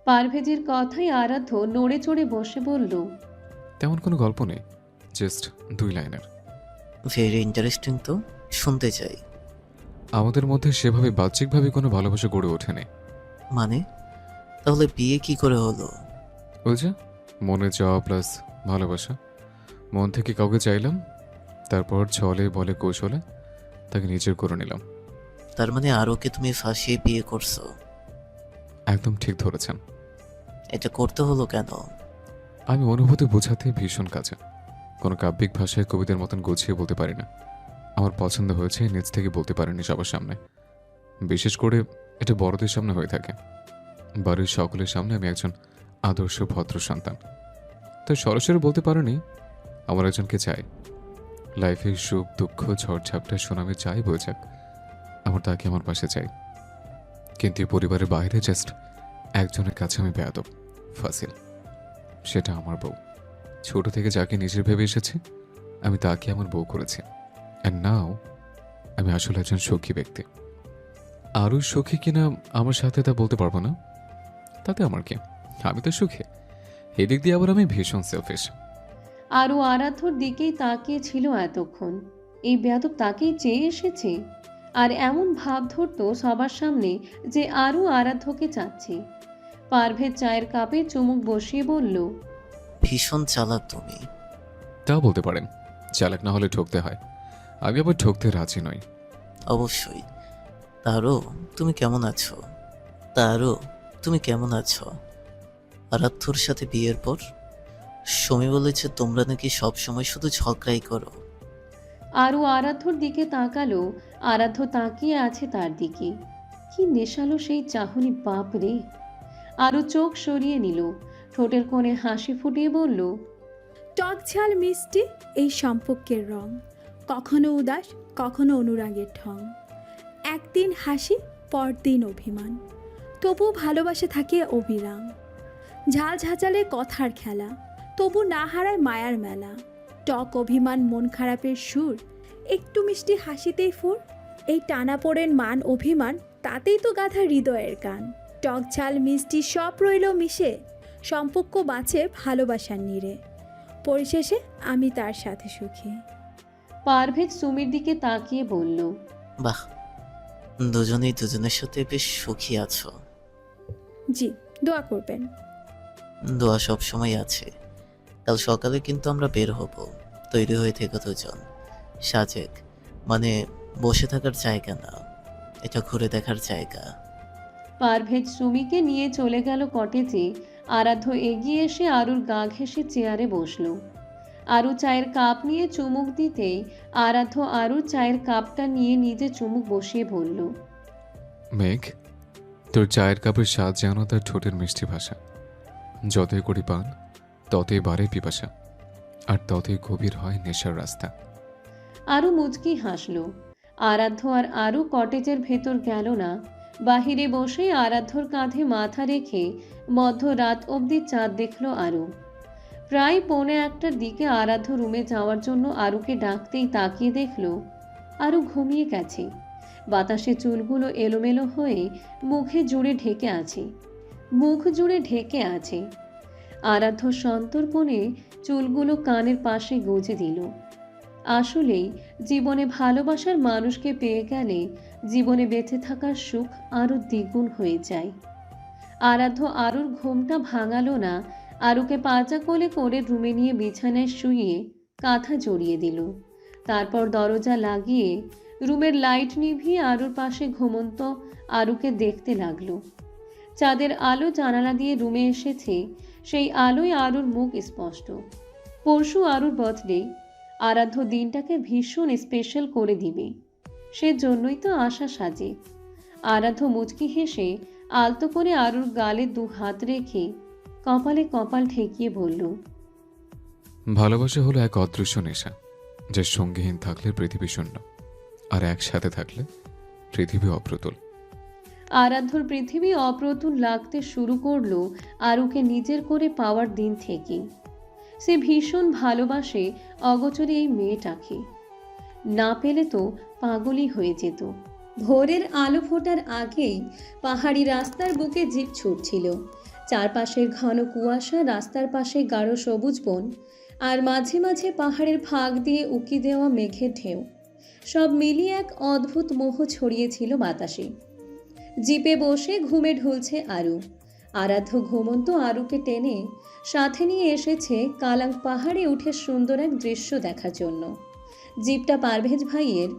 পারভেজের কথায় আরাধ্য নড়ে চড়ে বসে বলল, তেমন কোনো গল্প নেই, জাস্ট 2 লাইনের। ভেরি ইন্টারেস্টিং তো, শুনতে চাই। আমাদের মধ্যে সেভাবে বাহ্যিকভাবে কোনো ভালোবাসা গড়ে ওঠেনি। মানে, তাহলে বিয়ে কি করে হলো? ওই যে মনে চাওয়া প্লাস ভালোবাসা। মন থেকে কাউকে চাইলাম, তারপর ছলে বলে কৌশলে তাকে নিজের করে নিলাম। তার মানে আরোকে তুমি ফাঁসিয়ে বিয়ে করছো? একদম ঠিক ধরেছেন। এটা করতে হলো কেন? আমি অনুভূতি বোঝাতে ভীষণ কাছে। কোনো কাব্যিক ভাষায় কবিদের মতন গুছিয়ে বলতে পারি না। আমার পছন্দ হয়েছে নিজ থেকে বলতে পারিনি সবার সামনে। বিশেষ করে এটা বড়দের সামনে হয়ে থাকে। বাড়ির সকলের সামনে আমি একজন আদর্শ ভদ্র সন্তান। তো সরাসরি বলতে পারিনি আমার একজনকে চাই। লাইফের সুখ দুঃখ ঝড়ঝাপটা সুনামি চাই বয়ে যাক, আমার তাকে আমার পাশে চাই। কিন্তু এই পরিবারের বাইরে জাস্ট একজনের কাছে আমি বেয়াদব, ফাসিল। সেটা আমার বউ। ছোট থেকে যাকে নিজের ভেবে এসেছি আমি তাকে আমার বউ করেছি। অ্যান্ড নাও আমি আসলে একজন সুখী ব্যক্তি। আরও সুখী কিনা আমার সাথে তা বলতে পারবো না, তাতে আমার কি, আমি তো সুখী। এদিক দিয়ে আবার আমি ভীষণ সেলফিশ। আরও আরাধ্যর দিকেই তাকিয়ে ছিল এতক্ষণ। এই বেয়াদব তাকেই চেয়ে এসেছে, আর এমন ভাব ধরতো সবার সামনে যে আরও আরাধ্যকে চাচ্ছে। পারভেজ চায়ের কাপে চুমুক বসিয়ে বলল, ভীষণ চালাক তুমি। তা বলতে পারেন, চালাক না হলে ঠকতে হয়। আমি আবার ঠকতে রাজি নই। অবশ্যই। তারও তুমি কেমন আছো? তারও তুমি কেমন আছো? আরাধ্যর সাথে বিয়ের পর সমী বলেছে তোমরা নাকি সবসময় শুধু ঝগড়াই করো। আরও আরাধ্যর দিকে তাকালো। আরাধ্য তাকিয়ে আছে তার দিকে। কি নেশালো সেই চাহনি, বাপ রে! আরও চোখ সরিয়ে নিল, ঠোঁটের কোণে হাসি ফুটিয়ে বলল, টক ঝাল মিষ্টি এই সম্পর্কের রং, কখনো উদাস কখনো অনুরাগের ঠং। একদিন হাসি পরদিন অভিমান, তবু ভালোবাসা থাকে অবিরাম। ঝাল ঝাঁঝালে কথার খেলা, তবু না হারায় মায়ার মেলা। টক অভিমান মন খারাপের সুর, একটু মিষ্টি হাসিতেই ফুর। এই টানাপোড়েন মান অভিমান, তাতেই তো গাঁথা হৃদয়ের গান। টক ঝাল মিষ্টি সব রইল মিশে, সম্পর্ক বাঁচে ভালোবাসার নীড়ে। পরিশেষে আমি তার সাথে সুখী। পারভেজ সুমির দিকে তাকিয়ে বলল, বাহ, দুজনেই দুজনের সাথে বেশ সুখী আছো। জি, দোয়া করবেন। দোয়া সব সময় আছে। কাল সকালে কিন্তু আমরা বের হব, তৈরি হয়ে থেকো দুজন। সাজেক মানে বসে থাকার জায়গা না, এটা ঘুরে দেখার জায়গা। পারভেজ সুমিকে নিয়ে চলে গেল কটেজে। আরাধ্য এগিয়ে এসে আরুর গা ঘেঁষে চেয়ারে বসল। আরু চায়ের কাপ নিয়ে চুমুক দিতেই আরাধ্য আরুর চায়ের কাপটা নিয়ে নিজে চুমুক বসিয়ে বলল, মেঘ, তোর চায়ের কাপের স্বাদ যেন তার ঠোঁটের মিষ্টি ভাষা। যতই করি পান ততই বাড়ে পিপাসা, আর ততই গভীর হয় নেশার রাস্তা। আরু মুচকি হাসল। আরাধ্য আর আরু কটেজের ভেতর গেল না। বাহিরে বসে আরাধ্যর কাঁধে মাথা রেখে মধ্যরাত অবধি চাঁদ দেখল আরু। প্রায় 1:45টার দিকে আরাধ্য রুমে যাওয়ার জন্য আরুকে ডাকতেই তাকিয়ে দেখল আরু ঘুমিয়ে গেছে। বাতাসে চুলগুলো এলোমেলো হয়ে মুখ জুড়ে ঢেকে আছে। আরাধ্য সন্তর্পণে চুলগুলো কানের পাশে গুঁজে দিল। আসলেই জীবনে ভালোবাসার মানুষকে পেয়ে গেলে জীবনে বেঁচে থাকার সুখ আরও দ্বিগুণ হয়ে যায়। আরাধ্য আরুর ঘুমটা ভাঙালো না। আরুকে পাজা কোলে করে রুমে নিয়ে বিছানায় শুইয়ে কাঁথা জড়িয়ে দিল। তারপর দরজা লাগিয়ে রুমের লাইট নিভিয়ে আরুর পাশে ঘুমন্ত আরুকে দেখতে লাগলো। চাঁদের আলো জানালা দিয়ে রুমে এসেছে, সেই আলোয় আরুর মুখ স্পষ্ট। পরশু আরুর বার্থডে। আরাধ্য দিনটাকে ভীষণ স্পেশাল করে দিবে, সেজন্যই তো আশা সাজে। আরাধ্য মুচকি হেসে আলতো করে আরুর গালে 2 হাত রেখে কপালে কপাল ঠেকিয়ে বলল, ভালোবাসা হলো এক অদৃশ্য নেশা, যে সঙ্গীহীন থাকলে পৃথিবী শূন্য, আর একসাথে থাকলে পৃথিবী অপ্রতুল। আরাধ্যর পৃথিবী অপ্রতুল লাগতে শুরু করলো আরুকে নিজের করে পাওয়ার দিন থেকেই। সে ভীষণ ভালোবাসে অগোচরে এই মেয়েটাকে। না পেলে তো পাগলই হয়ে যেত। ভোরের আলো ফোটার আগেই পাহাড়ি রাস্তার বুকে জিপ ছুটছিল। চারপাশের ঘন কুয়াশা, রাস্তার পাশে গাঢ় সবুজ বন, আর মাঝে মাঝে পাহাড়ের ফাঁক দিয়ে উকি দেওয়া মেঘের ঢেউ, সব মিলিয়ে এক অদ্ভুত মোহ ছড়িয়েছিল বাতাসে। জিপে বসে ঘুমে ঢুলছে আরু। আরাধ্য ঘুমন্ত আরুকে টেনে সাথে নিয়ে এসেছে কালাং পাহাড়ে উঠে সুন্দর এক দৃশ্য দেখার জন্য। জিপটা পারভেজ ভাইয়ের,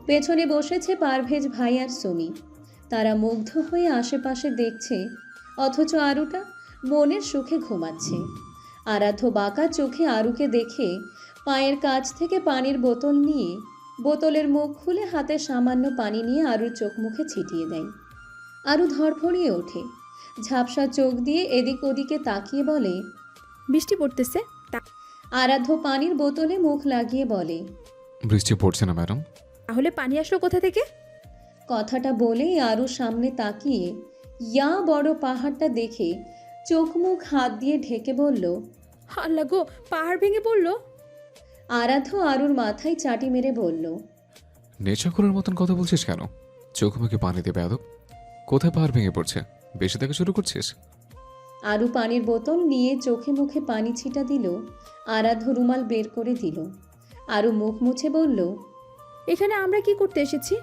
পেছনে বসেছে পারভেজ ভাই আর সুমি। তারা মুগ্ধ হয়ে আশেপাশে দেখছে, অথচ আরুটা মনের সুখে ঘুমাচ্ছে। আরাধ্য বাঁকা চোখে আরুকে দেখে পায়ের কাছ থেকে পানির বোতল নিয়ে বোতলের মুখ খুলে হাতে সামান্য পানি নিয়ে আরুর চোখ মুখে ছিটিয়ে দেয়। আরু ধড়ফড়িয়ে ওঠে, ঝাপসা চোখ দিয়ে এদিক ওদিকে তাকিয়ে বলে, বৃষ্টি পড়তেছে। আরাধ্য পানির বোতলে মুখ লাগিয়ে বলে, বৃষ্টি পড়ছে না ম্যাডাম। তাহলে পানি আসলো কোথা থেকে? কথাটা বলেই আরুর সামনে তাকিয়ে ইয়া বড় পাহাড়টা দেখে চোখ মুখ হাত দিয়ে ঢেকে বলল, আল্লাহ গো, পাহাড় ভেঙে পড়লো। আরাধ্য আরুর মাথায় চাটি মেরে বলল, নেশাখোরের মতন কথা বলছিস কেন? চোখ মুখে পানি দেবে আদব। কোথায় পাহাড় ভেঙে পড়ছে? বেশি থেকে শুরু করছিস? আরু পানির বোতল নিয়ে চোখে মুখে পানি ছিটা দিল। আরাধ্য রুমাল বের করে দিল। আরু মুখ মুছে বলল, এখানে আমরা কি করতে এসেছি?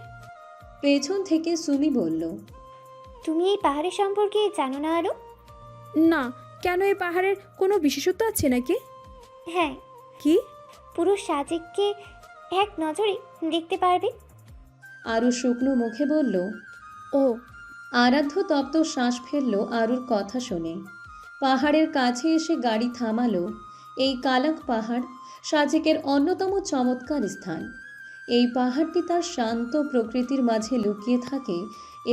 পেছন থেকে সুমি বলল, তুমি এই পাহাড়ের সম্পর্কে জানো না আরও? না, কেন এই পাহাড়ের কোনো বিশেষত্ব আছে নাকি? হ্যাঁ, কি? পুরো সাজেককে এক নজরে দেখতে পারবে। আরু শুকনো মুখে বলল। ও, আরাধ্য তপ্ত শ্বাস ফেলল আরুর কথা শুনে। পাহাড়ের কাছে এসে গাড়ি থামালো। এই কালাক পাহাড় সাজেকের অন্যতম চমৎকার স্থান। এই পাহাড়টি তার শান্ত প্রকৃতির মাঝে লুকিয়ে থাকে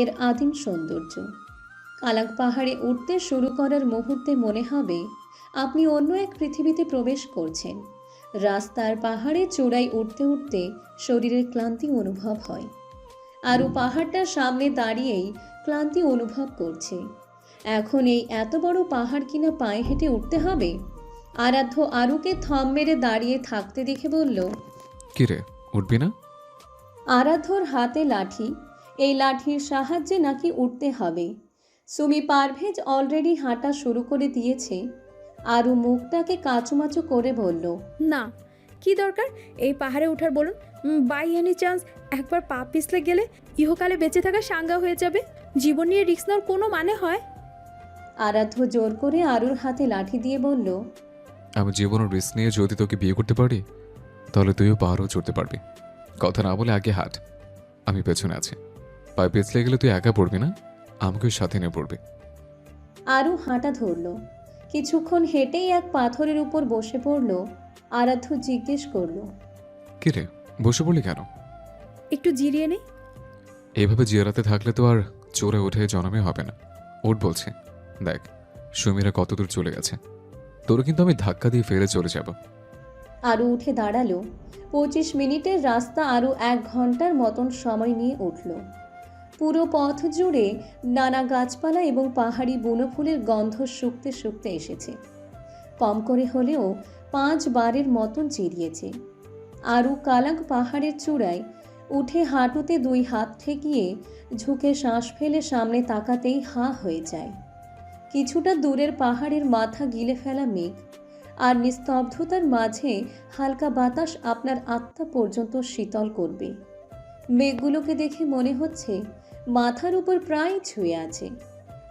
এর আদিম সৌন্দর্য। কালাক পাহাড়ে উঠতে শুরু করার মুহূর্তে মনে হবে আপনি অন্য এক পৃথিবীতে প্রবেশ করছেন। রাস্তার পাহাড়ে চূড়ায় উঠতে উঠতে শরীরের ক্লান্তি অনুভব হয়। আরু পাহাড়টার সামনে দাঁড়িয়েই ক্লান্তি অনুভব করছে। এখন এই এত বড় পাহাড় কিনা পায়ে হেঁটে উঠতে হবে? আরাধ্য আরুকে থম মেরে দাঁড়িয়ে থাকতে দেখে বলল, কিরে, উঠবি না? আরাধ্যর হাতে লাঠি। এই লাঠির সাহায্যে নাকি উঠতে হবে। সুমি পারভেজ অলরেডি হাঁটা শুরু করে দিয়েছে। আরু মুখটাকে কাচুমাচু করে বলল, না, কি দরকার এই পাহাড়ে ওঠার বলুন? বাই এনি চান্স একবার পা পিছলে গেলে ইহকালে বেঁচে থাকা সাঙ্গা হয়ে যাবে। জীবন নিয়ে রিস্ক নেওয়ার কোনো মানে হয়? আরাধ্য জোর করে আরুর হাতে লাঠি দিয়ে বলল, আমি জীবনের রিস্ক নিয়ে যদি তোকে বিয়ে করতে পারি, তাহলে তুইও পাহাড়ও চড়তে পারবি। কথা না বলে আগে হাঁট, আমি পেছনে আছি। পায়ে পিছলে গেলে তুই একা পড়বি না, আমাকেও সাথে নিয়ে পড়বি। আরু হাঁটা ধরল। কিছুক্ষণ হেঁটেই এক পাথরের উপর বসে পড়ল। আরাধ্য জিজ্ঞেস করল, কিরে, বসে পড়লি কেন? একটু জিরিয়ে নেই। এভাবে জিয়ারাতে থাকলে তো আর চড়ে ওঠে জনমে হবে না। ওঠ বলছে। দেখ সুমিরা কতদূর চলে গেছে, তোর কিন্তু আমি ধাক্কা দিয়ে ফেলে চলে যাব। আরু উঠে দাঁড়ালো। 25 মিনিটের রাস্তা আরু 1 ঘন্টার মতন সময় নিয়ে উঠল। পুরো পথ জুড়ে নানা গাছপালা এবং পাহাড়ি বুনো ফুলের গন্ধ শুকতে শুকতে এসেছে। কম করে হলেও 5 বারের মতন চিরিয়েছে। আরু কালাক পাহাড়ের চূড়ায় উঠে হাঁটুতে 2 হাত ঠেকিয়ে ঝুঁকে শ্বাস ফেলে সামনে তাকাতেই হাঁ হয়ে যায়। কিছুটা দূরের পাহাড়ের মাথা গিলে ফেলা মেঘ আর নিস্তব্ধতার মাঝে হালকা বাতাস আপনার আত্মা পর্যন্ত শীতল করবে। মেঘগুলোকে দেখে মনে হচ্ছে মাথার উপর প্রায় ছুঁয়ে আছে,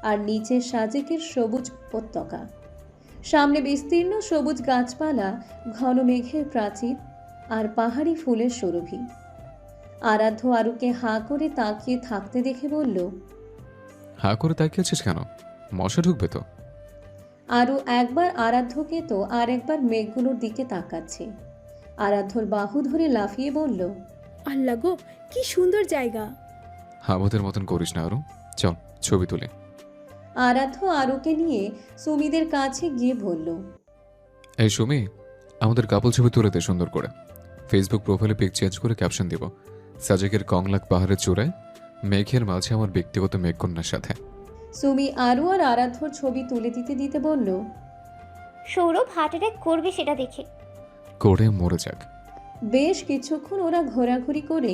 আর নিচে সাজেকের সবুজ উপত্যকা। সামনে বিস্তীর্ণ সবুজ গাছপালা, ঘন মেঘের প্রাচীর আর পাহাড়ি ফুলের সুরভি। আরাধ্য আরুকে হাঁ করে তাকিয়ে থাকতে দেখে বলল, হাঁ করে তাকিয়েছিস কেন? মশা ঢুকবে তো। আরু একবার আরাধ্যকে তো আর একবার মেঘগুলোর দিকে তাকাচ্ছে। আরাধ্যর বাহু ধরে লাফিয়ে বলল, আল্লাহ গো, কি সুন্দর জায়গা। আমাদের মতন করিস না আরু, চল ছবি তুলে। আরাধ্য আরুকে নিয়ে সুমিদের কাছে গিয়ে বলল, এই সুমি, আমাদের কাপল ছবি তুলে দে সুন্দর করে। ফেসবুক প্রোফাইলে পিক চেঞ্জ করে ক্যাপশন দিব, সাজেকের কংলাক পাহাড়ের চূড়ায় মেঘের মাঝে আমার ব্যক্তিগত মেঘকন্যার সাথে। সুমি আরু আর আরাধ্যর ছবি তুলে দিতে দিতে বলল, সৌরভ হার্ট অ্যাটাক করবে সেটা দেখে। করে মরে যাক। বেশ কিছুক্ষণ ওরা ঘোরাঘুরি করে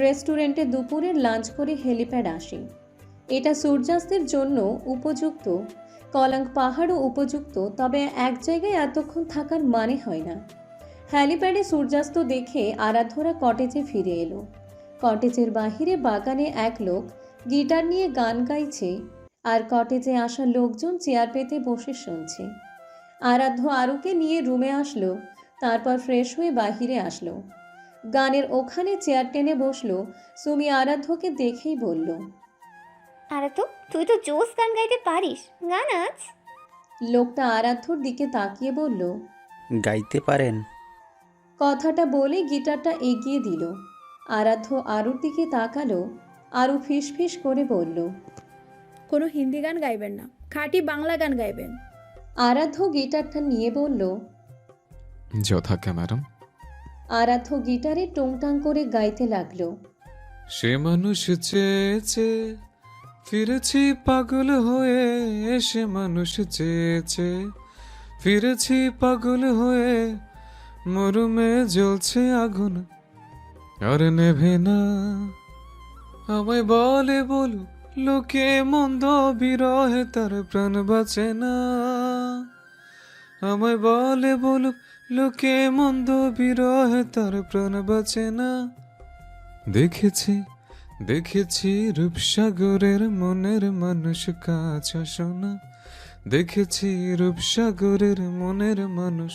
রেস্টুরেন্টে দুপুরের লাঞ্চ করে হেলিপ্যাড আসে। এটা সূর্যাস্তের জন্য উপযুক্ত, কলাং পাহাড়ও উপযুক্ত, তবে এক জায়গায় এতক্ষণ থাকার মানে হয় না। হ্যালিপ্যাডে সূর্যাস্ত দেখে আরাধ্যরা কটেজে ফিরে এলো। কটেজের বাহিরে বাগানে এক লোক গিটার নিয়ে গান গাইছে, আর কটেজে আসা লোকজন চেয়ার পেতে বসে শুনছে। আরাধ্য আরুকে নিয়ে রুমে আসলো, তারপর ফ্রেশ হয়ে বাহিরে আসলো। গানের ওখানে চেয়ার টেনে বসলো। সুমি আরাধ্যকে দেখেই বলল, আরে তো তুই তো জোস গান গাইতে পারিস, গান আজ। লোকটা আরাধ্যর দিকে তাকিয়ে বলল। গাইতে পারেন? কথাটা বলে গিটারটা এগিয়ে দিল। আরাধ্য আরুর দিকে তাকালো। আরু ফিসফিস করে বলল, কোনো হিন্দি গান গাইবেন না, খাঁটি বাংলা গান গাইবেন। আরাধ্য গিটারটা নিয়ে বলল। যথাজ্ঞা ম্যাডাম। আরাধ্য গিটারে টুংটাং করে গাইতে লাগলো। সে মানুষ চেয়েছে ফিরেছি পাগল হয়ে, সে মানুষ চেয়েছে ফিরেছি পাগল হয়ে, মরুমে জ্বলছে আগুন আর নেভে না, আমায় বলে বলু লোকে মন্দ বিরহে তার প্রাণ বাঁচে না, আমায় বলে বলুক লোকে মন্দ বিরহে তার প্রাণ বাঁচে না, দেখেছি দেখেছি রূপসাগরের মনের মানুষ কাছে শোনা, দেখেছি রূপসাগরের মনের মানুষ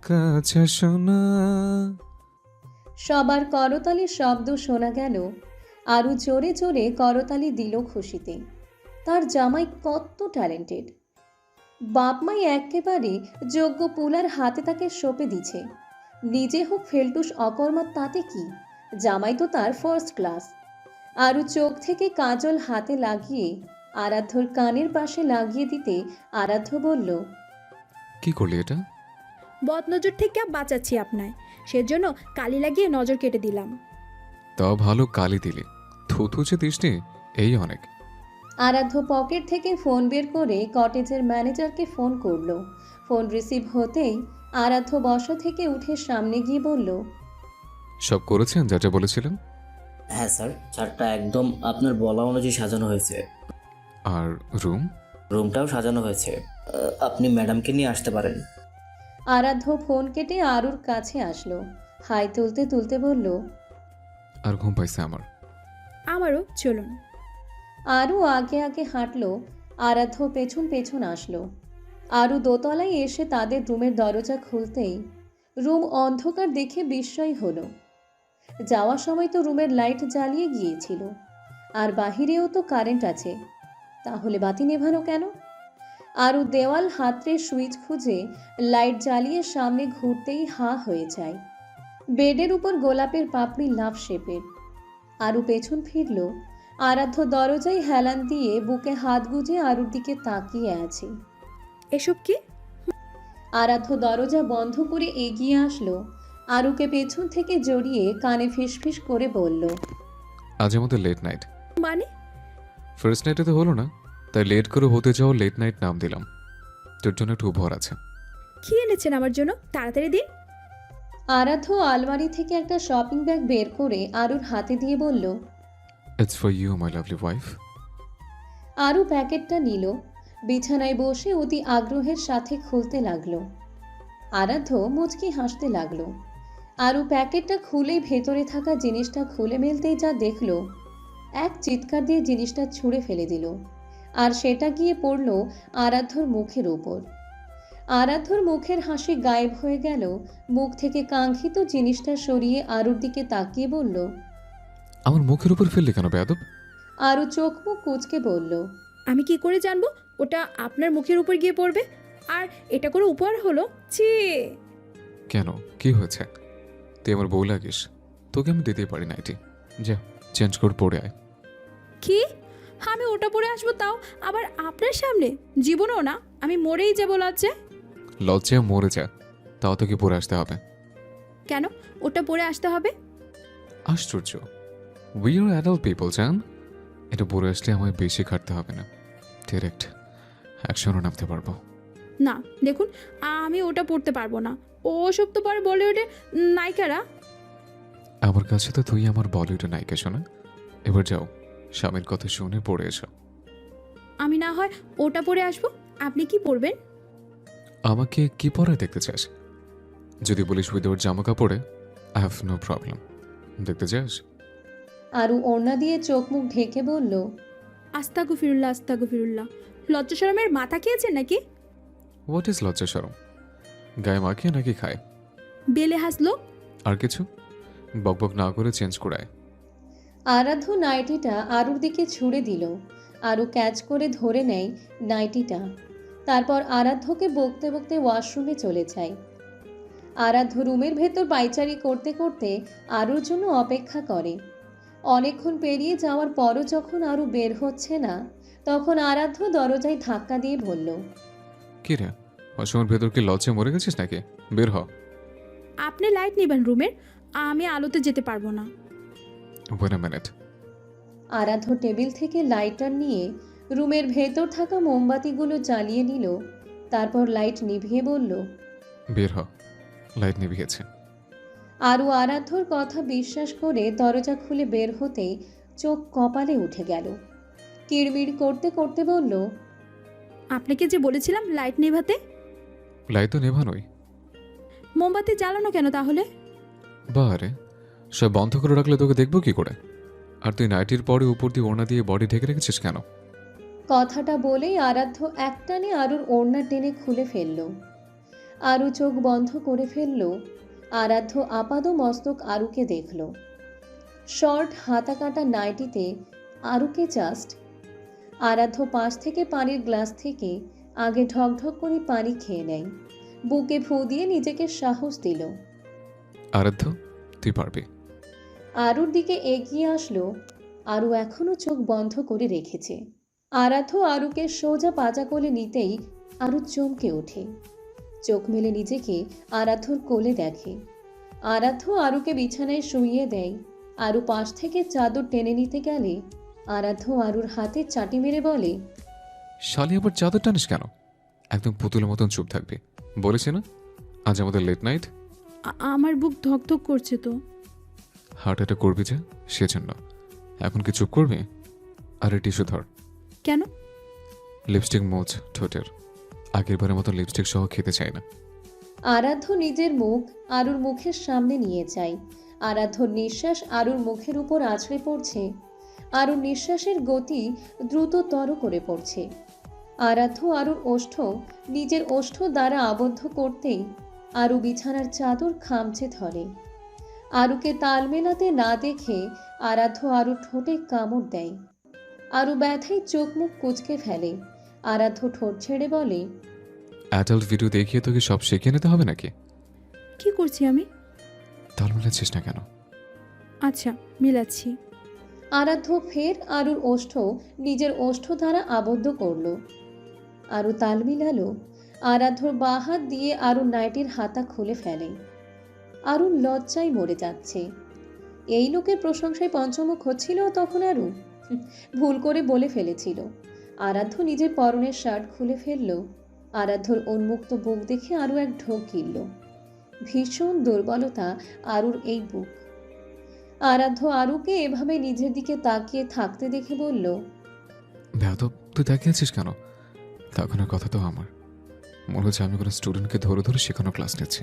কাছে শোনা। সবার করতালির শব্দ শোনা গেল। আরু জোরে জোরে করতালি দিল খুশিতে। তার জামাই কত ট্যালেন্টেড! বাপমাই একেবারে যোগ্য পুলার হাতে তাকে সঁপে দিছে। নিজে হোক ফেলটুস অকর্মা, তাতে কি? জামাই তো তার ফার্স্ট ক্লাস। আরু চোখ থেকে কাজল হাতে লাগিয়ে আরাধ্যর কানের পাশে লাগিয়ে দিতে আরাধ্য বলল, কি করলি এটা? বদনজর থেকে বাঁচাচ্ছি আপনায়, সেজন্য কালি লাগিয়ে নজর কেটে দিলাম। তাও ভালো কালি দিলি, থুথু যে দিসনি এই অনেক। আরাধ্য পকেট থেকে ফোন বের করে কটেজের ম্যানেজারকে ফোন করলো। ফোন রিসিভ হতেই আরাধ্য বসা থেকে উঠে সামনে গিয়ে বলল, সব করেছেন যা যা বলেছিলাম? হ্যাঁ স্যার, চারটা একদম আপনার বলা অনুযায়ী সাজানো হয়েছে। আর রুম? রুমটাও সাজানো হয়েছে। আপনি ম্যাডামকে নিয়ে আসতে পারেন। আরাধ্য ফোন কেটে আরুর কাছে আসলো। হাই তুলতে তুলতে বলল, আর ঘুম পাইছে আমার। আমারও, চলুন। আরু আগে আগে হাঁটলো, আরাধ্য পেছন পেছন আসলো। আরু দোতলায় এসে তাদের রুমের দরজা খুলতেই রুম অন্ধকার দেখে বিস্ময় হলো। যাওয়ার সময় তো রুমের লাইট জ্বালিয়ে গিয়েছিল, আর বাহিরেও তো কারেন্ট আছে, তাহলে বাতি নেভানো কেন? আরু দেওয়াল হাতড়ে সুইচ খুঁজে লাইট জ্বালিয়ে সামনে ঘুরতেই হা হয়ে যায়। বেডের উপর গোলাপের পাপড়ি লাভ শেপের। আরু পেছন ফিরল। আরাধ্য দরজায় হেলান দিয়ে বুকে হাত গুজে আরুর দিকে তাকিয়ে আছে। এসব কি? আরাধ্য দরজা বন্ধ করে এগিয়ে আসলো। আরুকে পেছন থেকে জড়িয়ে কানে ফিসফিস করে বলল, আজ আমাদের লেট নাইট। মানে? ফার্স্ট নাইটে তো হলো না, তাই লেট করে হতে যাও লেট নাইট নাম দিলাম। তোর জন্য একটু উপহার আছে। কি এনেছেন আমার জন্য? তাড়াতাড়ি দিন। আরাধ্য আলমারি থেকে একটা শপিং ব্যাগ বের করে আরুর হাতে দিয়ে বলল, it's for you my lovely wife. Aru প্যাকেটটা নিল। বিছানায় বসে অতি আগ্রহের সাথে খুলতে লাগলো। আরাধ্য মুচকি হাসতে লাগলো। আরু প্যাকেটটা খুলেই ভেতরে থাকা জিনিসটা খুলে মেলতেই যা দেখলো, এক চিৎকার দিয়ে জিনিসটা ছুঁড়ে ফেলে দিল, আর সেটা গিয়ে পড়ল আরাধ্যর মুখের উপর। আরাধ্যর মুখের হাসি গায়েব হয়ে গেল। মুখ থেকে কাঙ্ক্ষিত জিনিসটা সরিয়ে আরুর দিকে তাকিয়ে বলল, আমার মুখের উপর ফেললি কেন বেয়াদব? আরু চোখ মুখ কুঁচকে বলল, আমি কি করে জানবো ওটা আপনার মুখের উপর গিয়ে পড়বে? আর এটা করে উপহার হলো? ছি! কেন, কি হয়েছে? তুই আমার বউ লাগিস, তোকে আমি দিতেই পারি নাইটি। যা চেঞ্জ করে পড়ে আয়। কি? আমি ওটা পরে আসবো, তাও আবার আপনার সামনে? জীবনও না, আমি মরেই যাবো লজ্জায়। লজ্জায় মরে যা, তাও তোকে পরে আসতে হবে। কেন ওটা পরে আসতে হবে? আশ্চর্য, উই আর অ্যাডাল্ট পিপল জান। এটা পরে আসলে আমায় বেশি খাটতে হবে না, ডিরেক্ট অ্যাকশনও নামতে পারবো। না দেখুন, আমি ওটা পড়তে পারবো না। ওসব তো পরে বলিউডে নায়িকারা। আমার কাছে তো তুই আমার বলিউডের নায়িকা শোনা। এবার যাও, স্বামীর কথা শুনে পড়ে এসো। আমি না হয় ওটা পরে আসবো, আপনি কি পরবেন? আমাকে কি পরায় দেখতে চাস? যদি বলিস উইদাউট জামা কাপড়ে, আই হ্যাভ নো প্রবলেম। দেখতে চাস? আরু ওড়না দিয়ে চোখ মুখ ঢেকে বলল, আস্তাগু ফিরুল্লাহ, আস্তাগু ফিরুল্লাহ। লজ্জা শরমের মাথা খেয়েছেন নাকি? হোয়াট ইজ লজ্জা সরম? গায়ে মাখিয়ে নাকি খায়? বেলে হাসলো। আর কিছু? বকবক না করে চেঞ্জ করায়। আরাধ্য নাইটিটা আরুর দিকে ছুঁড়ে দিল। আরু ক্যাচ করে ধরে নেয় নাইটিটা। তারপর আরাধ্যকে বকতে বকতে ওয়াশরুমে চলে যায়। আরাধ্য রুমের ভেতর পায়চারি করতে করতে আরুর জন্য অপেক্ষা করে। অনেকক্ষণ পেরিয়ে যাওয়ার পরও যখন আরু বের হচ্ছে না, তখন আরাধ্য দরজায় ধাক্কা দিয়ে বলল, কি রে, ওয়াশরুমের ভেতর কি লজ্জায় মরে গেছিস নাকি? বের হ। আপনি লাইট নেবেন রুমের, আমি আলোতে যেতে পারবো না। Wait a minute. Aradhya table থেকে লাইটার নিয়ে রুমের ভেতর থাকা মোমবাতিগুলো জ্বালিয়ে নিল। তারপর লাইট নিভিয়ে বলল, বের হ। লাইট নিভিয়েছে। আরু আরাধ্যর কথা বিশ্বাস করে দরজা খুলে বের হতেই চোখ কপালে উঠে গেল। কিড়মিড় করতে করতে বলল, আপনাকে যে বলেছিলাম লাইট নেভাতে, লাইট তো নেভানোই। মোমবাতি জ্বালানো কেন তাহলে? বারে, সব বন্ধ করে রাখলে তোকে দেখবো কি করে? আর তুই নাইটির পরে উপর দিয়ে ওড়না দিয়ে বডি ঢেকে রেখেছিস কেন? কথাটা বলেই আরাধ্য একটানে আরুর ওড়না টেনে খুলে ফেলল। আরু চোখ বন্ধ করে ফেলল। আরাধ্য আপাদ মস্তক আরুকে দেখল। শর্ট হাতা কাটা নাইটিতে আরুকে জাস্ট। আরাধ্য পাশ থেকে পানির গ্লাস থেকে আগে ঢকঢক করে পানি খেয়ে নেয়। বুকে ফু দিয়ে নিজেকে সাহস দিল। আরাধ্য, তুই পারবি। আরুর দিকে এগিয়ে আসলো। আরু এখনো চোখ বন্ধ করে রেখেছে। আরাধ্য আরুকে সোজা পাজা কোলে নিতেই আরু চমকে ওঠে। চোখ মেলে নিজেকে আরাধ্যর কোলে দেখে। আরাধ্য আরুকে বিছানায় শুইয়ে দেয়। আরু পাশ থেকে চাদর টেনে নিতে গেলে আরাধ্য আরুর হাতে চাটি মেরে বলে, শালি আবার চাদর টানিস কেন? একদম পুতুলের মতন চুপ থাকবি। বলেছি না আজ আমাদের লেট নাইট। আমার বুক ধকধক করছে তো। হার্ট অ্যাটাক করবি যে, সেজন্য। এখন কি চুপ করবি? আরে টিস্যু ধর। কেন? লিপস্টিক মোচ ঠোঁটের। আগের বারের মতো লিপস্টিক সহ খেতে চাই না। আরাধ্য নিজের মুখ আরুর মুখের সামনে নিয়ে যায়। আরাধ্যর নিঃশ্বাস আরুর মুখের উপর আছড়ে পড়ছে। আরুর নিঃশ্বাসের গতি দ্রুততর করে পড়ছে। আরাধ্য আরুর ওষ্ঠ নিজের ওষ্ঠ দ্বারা আবদ্ধ করতেই আরু বিছানার চাদর খামচে ধরে। আরুকে তাল মেলাতে না দেখে আরাধ্য আরুর ঠোঁটে কামড় দেয়। আরু ব্যথায় চোখ মুখ কুঁচকে ফেলে। আরাধ্য ঠোঁট ছেড়ে বলে, অ্যাডাল্ট ভিডিও দেখিয়ে তোকে সব শিখিয়ে নিতে হবে নাকি? কি করছি আমি? তাল মেলাচ্ছিস না কেন? আচ্ছা, মিলাচ্ছি। আরাধ্য ফের আরুর ওষ্ঠ নিজের ওষ্ঠ দ্বারা আবদ্ধ করল। আরু তাল মিলালো। আরাধ্যর বাঁ হাত দিয়ে আরুর নাইটির হাতা খুলে ফেলে। আরুর লজ্জায় মরে যাচ্ছে। এই লোকের প্রশংসায় পঞ্চমুখ হচ্ছিল তখন আরু ভুল করে বলে ফেলেছিল। আরাধ্য নিজের পরনের শার্ট খুলে ফেলল। আরাধ্যর উন্মুক্ত বুক দেখে আরু এক ঢোক গিলল। ভীষণ দুর্বলতা আরুর এই বুক। আরাধ্য আরুকে এভাবে নিজের দিকে তাকিয়ে থাকতে দেখে বলল, বেয়াদব, তুই তাকিয়েছিস কেন? তখনের কথা তো আমার। মনে হচ্ছে আমি কোনো স্টুডেন্টকে ধরে ধরে শেখানো ক্লাস নিচ্ছি।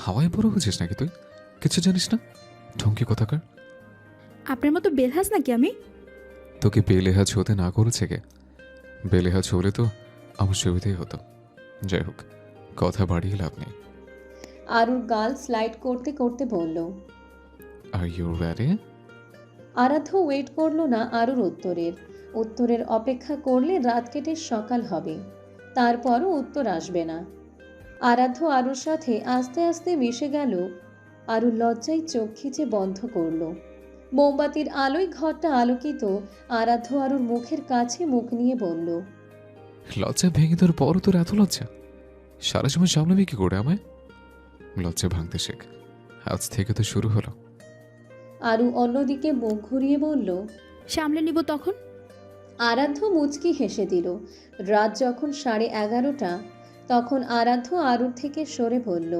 হাওয়ায় বড় হয়েছিস নাকি তুই? কিছু জানিস না? ঢঙ্কি কথাকার। আপনার মতো বেলহাস নাকি আমি? তোকে বেলেহাজ হতে না করেছে কে? বেলেহাজ হলে তো আমার সুবিধেই হতো। যাই হোক, কথা বাড়িয়ে লাভ নেই। আরুর গাল স্লাইড করতে করতে বলল। Are you ready? Aradhya wait করলো না আরুর উত্তরের অপেক্ষা করলে রাত কেটে সকাল হবে। তারপরও উত্তর আসবে না। আরাধ্য আরুর সাথে আস্তে আস্তে মিশে গেল। আরু লজ্জায় চোখ খিচে বন্ধ করল। মোমবাতির আলোয় ঘরটা আলোকিত। আরাধ্য আরুর মুখের কাছে মুখ নিয়ে বলল, লজ্জা ভেঙে তোর পরও তোর এত লজ্জা? সারা সময় সামলাবি কি করে আমায়? লজ্জা ভাঙতে শেখ। আজ থেকে তো শুরু হলো। আরু অন্যদিকে মুখ ঘুরিয়ে বলল, সামলে নিব তখন। আরাধ্য মুচকি হেসে দিল। রাত যখন 11:30, তখন আরাধ্য আরুর থেকে সরে বলল,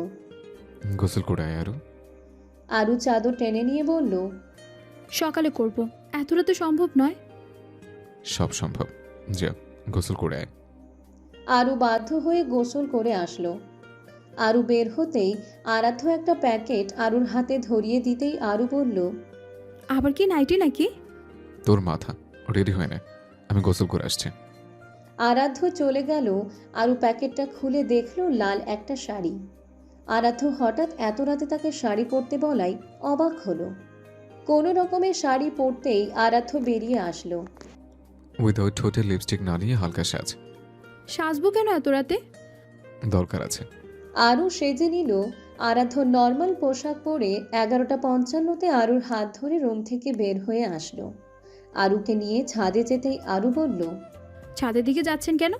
গোসল করে আয় আরু। আরু চাদর টেনে নিয়ে বলল, সকালে করব, এত রাতে সম্ভব নয়। সব সম্ভব। যা, গোসল করে আয়। আরু বাধ্য হয়ে গোসল করে আসলো। আরু বের হতেই আরাধ্য একটা প্যাকেট আরুর হাতে ধরিয়ে দিতেই আরু বলল, আবার কি নাইটি নাকি? তোর মাথা, রেডি হয় না, আমি গোসল করে আসছি। আরাধ্য চলে গেল। আরু প্যাকেটটা খুলে দেখলো লাল একটা শাড়ি। আরাধ্য হঠাৎ এত রাতে তাকে শাড়ি পরতে বলায় অবাক হলো। কোনো রকমের শাড়ি পরতেই আরাধ্য বেরিয়ে আসলো। উইদাউট ঠোঁটে লিপস্টিক না নিয়ে হালকা সাজ। সাজবো কেন এত রাতে? দরকার আছে। আরু সেজে নিল। আরাধ্য নর্মাল পোশাক পরে 11:55-তে আরুর হাত ধরে রুম থেকে বের হয়ে আসলো। আরুকে নিয়ে ছাদে যেতেই আরু বলল, ছাদের দিকে যাচ্ছেন কেন?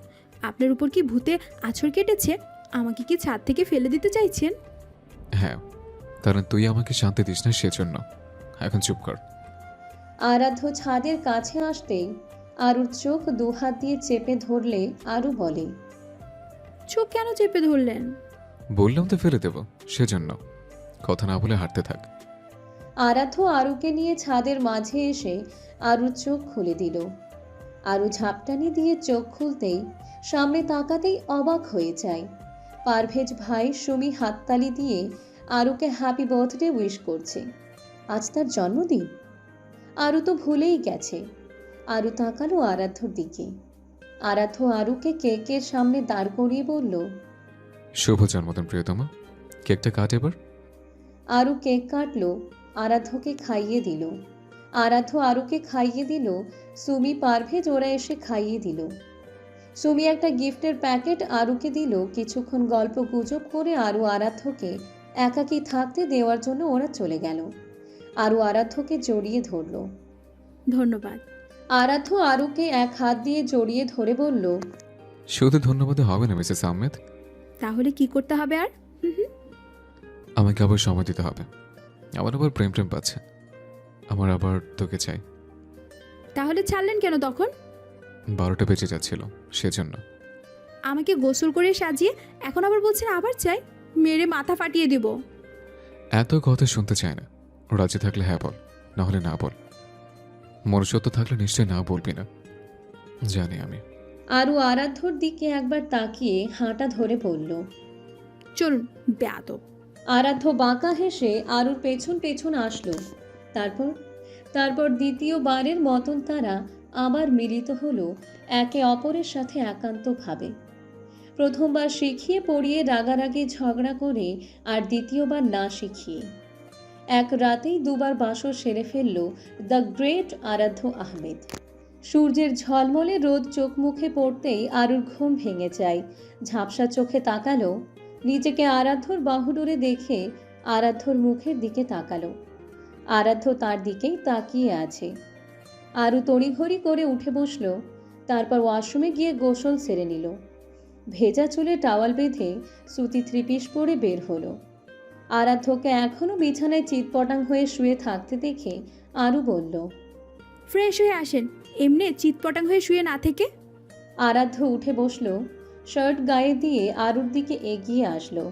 আপনার উপর কি ভূতে আছর কেটেছে? আমাকে কি ছাদ থেকে ফেলে দিতে চাইছেন? হ্যাঁ, কারণ তুই আমাকে শান্তি দিস না সেজন্য। এখন চুপ কর। আরাধ্য ছাদের কাছে আসতেই আরুর চোখ দুহাত দিয়ে চেপে ধরলে আরু বলে, চোখ কেন চেপে ধরলেন? বললাম তো ফেলে দেব, সেজন্য। কথা না বলে হাঁটতে থাক। আরাধ্য আরুকে নিয়ে ছাদের মাঝে এসে আরুর চোখ খুলে দিল। আরু ঝাপটানি দিয়ে চোখ খুলতেই সামনে তাকাতেই অবাক হয়ে যায়। পারভেজ ভাই সুমি হাততালি দিয়ে আরুকে হ্যাপি বার্থডে উইশ করছে। আজ তার জন্মদিন। আরু তো ভুলেই গেছে। আরু তাকালো আরাধ্যর দিকে। আরাধ্য আরুকে কেকের সামনে দাঁড় করিয়ে বলল, শুভ জন্মদিন প্রিয়তমা, কেকটা কাট এবার। আরু কেক কাটলো। আরাধ্যকে খাইয়ে দিল। আরাধ্য আরুকে খাইয়ে দিল। সুমি পারভেজ ওরা এসে খাইয়ে দিল। সুমি একটা গিফটের প্যাকেট আরুকে দিল। কিছুক্ষণ গল্প গুজব করে আরু আরাধ্যকে একাকী থাকতে দেওয়ার জন্য ওরা চলে গেল। আরু আরাধ্যকে জড়িয়ে ধরল। ধন্যবাদ। আরাধ্য আরুকে এক হাত দিয়ে জড়িয়ে ধরে বলল, শুধু ধন্যবাদে হবে না মিসেস আহমেদ, তাহলে কি করতে হবে আর? আমাকে আবার সময় দিতে হবে। আমার আবার প্রেম প্রেম পাচ্ছে। আমার আবার তোকে চাই। তাহলে ছাড়লেন কেন তখন? 12টা বেজে যাচ্ছিল সেজন্য। আমাকে গোসল করে সাজিয়ে এখন আবার বলছেন আবার চাই? মেরে মাথা ফাটিয়ে দেব। এত কথা শুনতে চায় না। রাজি থাকলে হ্যাঁ বল, না হলে না বল। মনুষ্যত্ব থাকলে নিশ্চয় না বলবি না, জানি আমি। আরু আরাধ্যর দিকে একবার তাকিয়ে হাঁটা ধরে বলল, চলুন বেয়াদব। আরাধ্য বাঁকা হেসে আরুর পেছন পেছন আসলো। তারপর দ্বিতীয়বারের মতন তারা আবার মিলিত হলো একে অপরের সাথে একান্তভাবে। প্রথমবার শিখিয়ে পড়িয়ে রাগারাগি ঝগড়া করে, আর দ্বিতীয়বার না শিখিয়ে। এক রাতেই দুবার বাসর সেরে ফেলল দ্য গ্রেট আরাধ্য আহমেদ। সূর্যের ঝলমলে রোদ চোখ মুখে পড়তেই আরুর ঘুম ভেঙে যায়। ঝাপসা চোখে তাকালো। নিজেকে আরাধ্যর বাহুডোরে দেখে আরাধ্যর মুখের দিকে তাকালো। আরাধ্য তার দিকেই তাকিয়ে আছে। আরু তড়িঘড়ি করে উঠে বসলো। তারপর ওয়াশরুমে গিয়ে গোসল সেরে নিল। ভেজা চুলে টাওয়াল বেঁধে সুতি থ্রিপিস পরে বের হলো। আরাধ্যকে এখনো বিছানায় চিৎপটাং হয়ে শুয়ে থাকতে দেখে আরু বলল, ফ্রেশ হয়ে আসেন, এমনি চিৎপটাং হয়ে শুয়ে না থেকে। আরাধ্য উঠে বসলো। শার্ট গায়ে দিয়ে আরুর দিকে এগিয়ে আসলো।